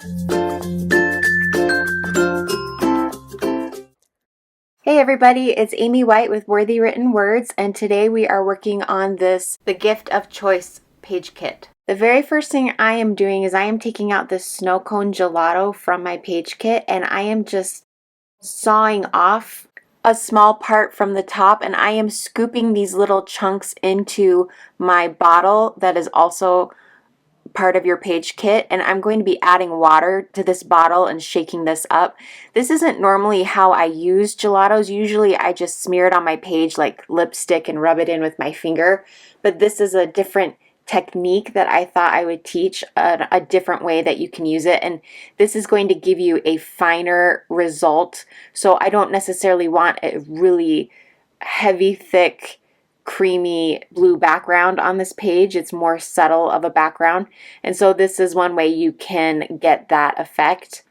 Hey everybody, it's Amy White with Worthy Written Words, and today we are working on the Gift of Choice page kit. The very first thing I am doing is I am taking out this snow cone gelato from my page kit, and I am just sawing off a small part from the top, and I am scooping these little chunks into my bottle that is also part of your page kit, and I'm going to be adding water to this bottle and shaking this up. This isn't normally how I use gelatos. Usually I just smear it on my page like lipstick and rub it in with my finger, but this is a different technique that I thought I would teach, a different way that you can use it, and this is going to give you a finer result. So I don't necessarily want a really heavy, thick, creamy blue background on this page. It's more subtle of a background, and so this is one way you can get that effect.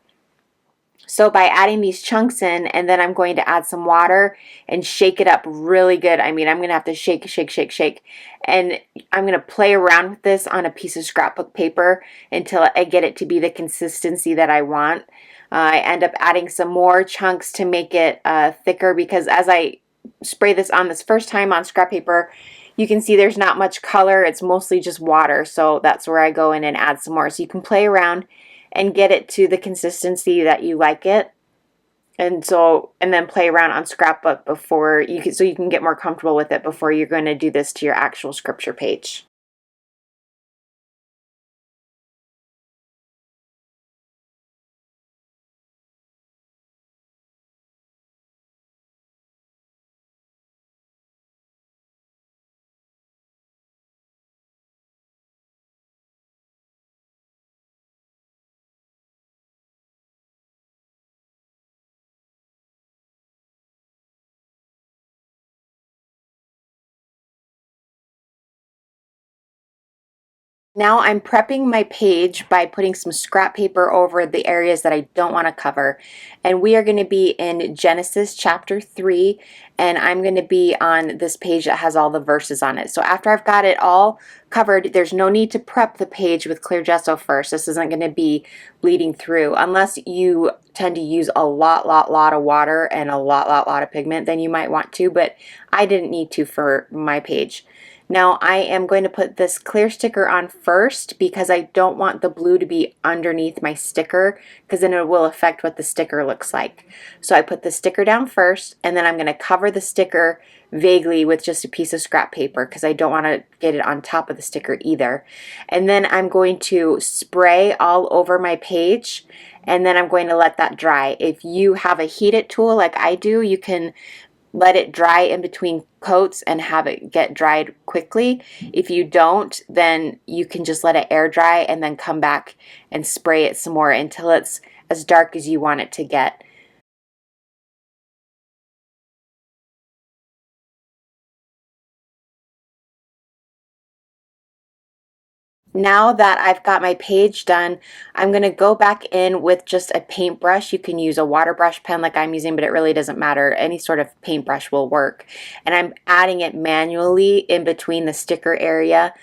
So by adding these chunks in, and then I'm going to add some water and shake it up really good. I mean, I'm going to have to shake, and I'm going to play around with this on a piece of scrapbook paper until I get it to be the consistency that I want. I end up adding some more chunks to make it thicker, because as I spray this on this first time on scrap paper, you can see there's not much color. It's mostly just water, so that's where I go in and add some more. So you can play around and get it to the consistency that you like it, and then play around on scrapbook before so you can get more comfortable with it before you're going to do this to your actual scripture page. Now I'm prepping my page by putting some scrap paper over the areas that I don't want to cover. And we are going to be in Genesis chapter 3, and I'm going to be on this page that has all the verses on it. So after I've got it all covered, there's no need to prep the page with clear gesso first. This isn't going to be bleeding through. Unless you tend to use a lot of water and a lot of pigment, then you might want to, but I didn't need to for my page. Now I am going to put this clear sticker on first because I don't want the blue to be underneath my sticker, because then it will affect what the sticker looks like. So I put the sticker down first, and then I'm going to cover the sticker vaguely with just a piece of scrap paper because I don't want to get it on top of the sticker either. And then I'm going to spray all over my page, and then I'm going to let that dry. If you have a heated tool like I do, you can let it dry in between coats and have it get dried quickly. If you don't, then you can just let it air dry and then come back and spray it some more until it's as dark as you want it to get. Now that I've got my page done, I'm going to go back in with just a paintbrush. You can use a water brush pen like I'm using, but it really doesn't matter. Any sort of paintbrush will work. And I'm adding it manually in between the sticker area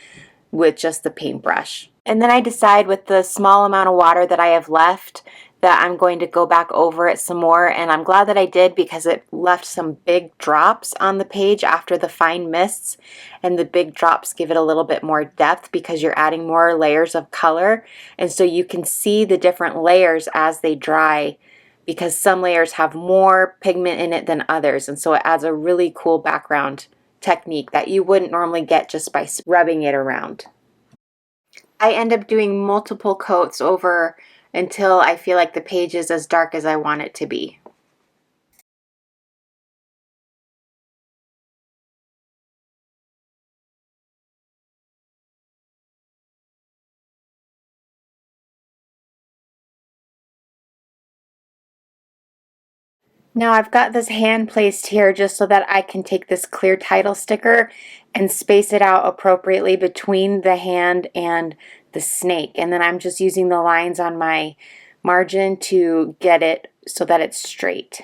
with just the paintbrush. And then I decide with the small amount of water that I have left that I'm going to go back over it some more, and I'm glad that I did because it left some big drops on the page after the fine mists, and the big drops give it a little bit more depth because you're adding more layers of color, and so you can see the different layers as they dry because some layers have more pigment in it than others, and so it adds a really cool background technique that you wouldn't normally get just by rubbing it around. I end up doing multiple coats over until I feel like the page is as dark as I want it to be. Now I've got this hand placed here just so that I can take this clear title sticker and space it out appropriately between the hand and the snake. And then I'm just using the lines on my margin to get it so that it's straight.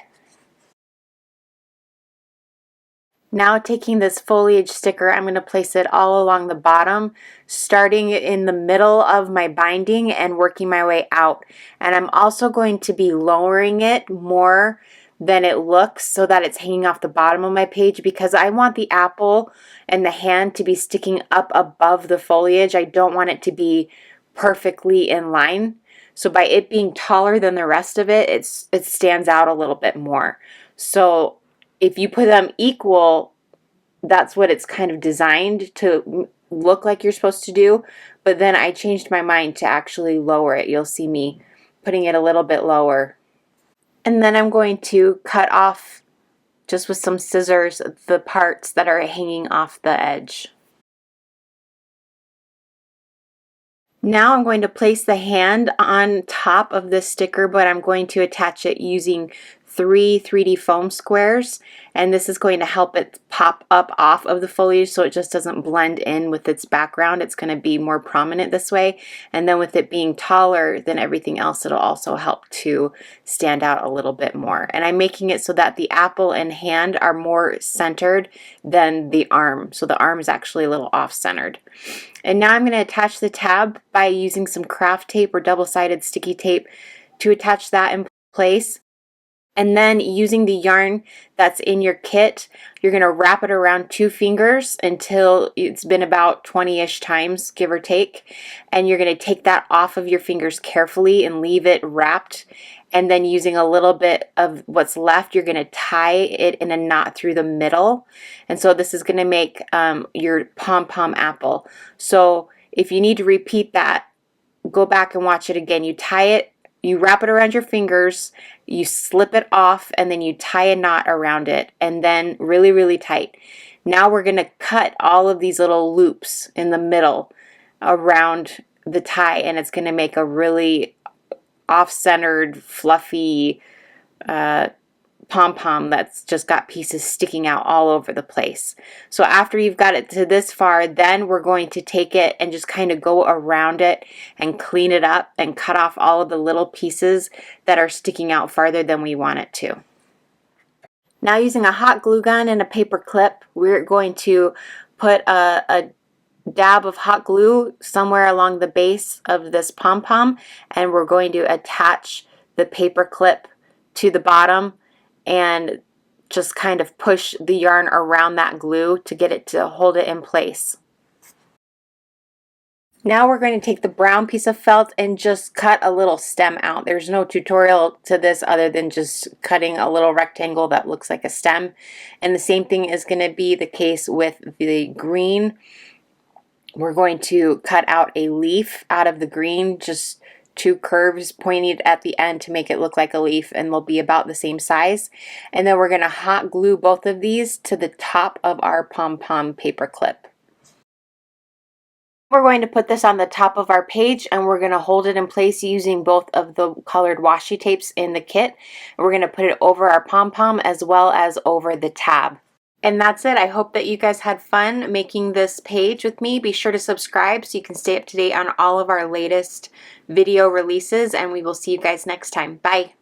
Now taking this foliage sticker, I'm going to place it all along the bottom, starting in the middle of my binding and working my way out. And I'm also going to be lowering it more than it looks so that it's hanging off the bottom of my page, because I want the apple and the hand to be sticking up above the foliage. I don't want it to be perfectly in line. So by it being taller than the rest of it, it stands out a little bit more. So if you put them equal, that's what it's kind of designed to look like you're supposed to do. But then I changed my mind to actually lower it. You'll see me putting it a little bit lower. And then I'm going to cut off, just with some scissors, the parts that are hanging off the edge. Now I'm going to place the hand on top of this sticker, but I'm going to attach it using 3 3D foam squares, and this is going to help it pop up off of the foliage so it just doesn't blend in with its background. It's going to be more prominent this way, and then with it being taller than everything else, it'll also help to stand out a little bit more. And I'm making it so that the apple and hand are more centered than the arm, so the arm is actually a little off-centered. And now I'm going to attach the tab by using some craft tape or double-sided sticky tape to attach that in place. And then using the yarn that's in your kit, you're going to wrap it around 2 fingers until it's been about 20-ish times, give or take. And you're going to take that off of your fingers carefully and leave it wrapped. And then using a little bit of what's left, you're going to tie it in a knot through the middle. And so this is going to make your pom-pom apple. So if you need to repeat that, go back and watch it again. You tie it, you wrap it around your fingers, you slip it off, and then you tie a knot around it, and then really, really tight. Now we're going to cut all of these little loops in the middle around the tie, and it's going to make a really off-centered, fluffy pom-pom that's just got pieces sticking out all over the place. So after you've got it to this far, then we're going to take it and just kind of go around it and clean it up and cut off all of the little pieces that are sticking out farther than we want it to. Now using a hot glue gun and a paper clip, we're going to put a dab of hot glue somewhere along the base of this pom-pom, and we're going to attach the paper clip to the bottom and just kind of push the yarn around that glue to get it to hold it in place. Now we're going to take the brown piece of felt and just cut a little stem out. There's no tutorial to this other than just cutting a little rectangle that looks like a stem. And the same thing is going to be the case with the green. We're going to cut out a leaf out of the green, just 2 curves pointed at the end to make it look like a leaf, and they'll be about the same size. And then we're going to hot glue both of these to the top of our pom-pom paper clip. We're going to put this on the top of our page, and we're going to hold it in place using both of the colored washi tapes in the kit. We're going to put it over our pom-pom as well as over the tab. And that's it. I hope that you guys had fun making this page with me. Be sure to subscribe so you can stay up to date on all of our latest video releases, and we will see you guys next time. Bye.